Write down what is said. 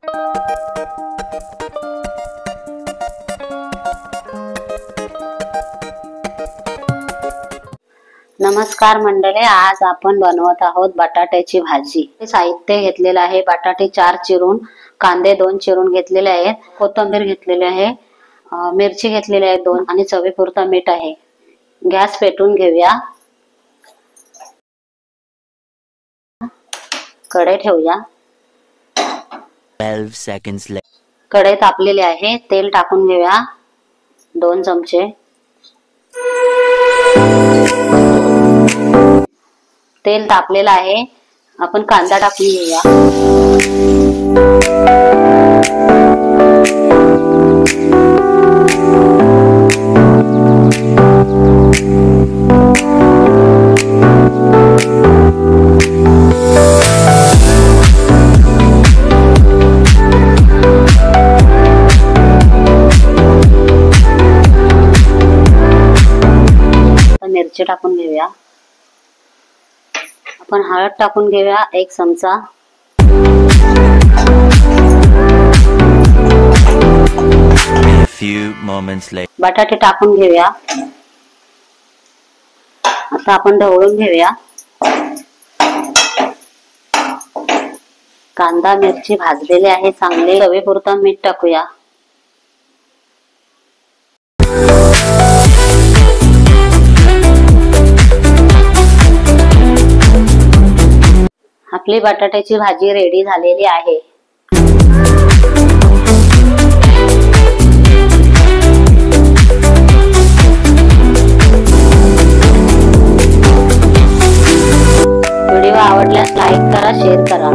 नमस्कार मंडळी, आज आपण बनवत आहोत बटाट्याची भाजी। साहित्य घेतलेलं आहे बटाटे 4 चिरून, कांदे 2 चिरून घेतलेले आहेत, कोथिंबीर घेतलेली आहे, मिरची घेतलेली आहे 2 आणि चवीपुरता मीठ आहे। गॅस पेटवून घेऊया, कढई ठेवूया। 12 seconds later. कढई तापलेली आहे, तेल टाकून घेऊया 2 चमचे। तेल तापलेलं आहे, आपण कांदा टाकून घेऊया। मिरची टाकून घेऊया, आपण हळद टाकून घेऊया 1 चमचा। A few moments later. बटाटे टाकून घेऊया, आता आपण ढवळून घेऊया। कांदा मिरची भाजलेले आहे चांगले, चवीपुरता मीठ टाकूया। आपली बटाट्याची भाजी रेडी झालेली आहे। व्हिडिओ आवडल्यास लाईक करा, शेअर करा।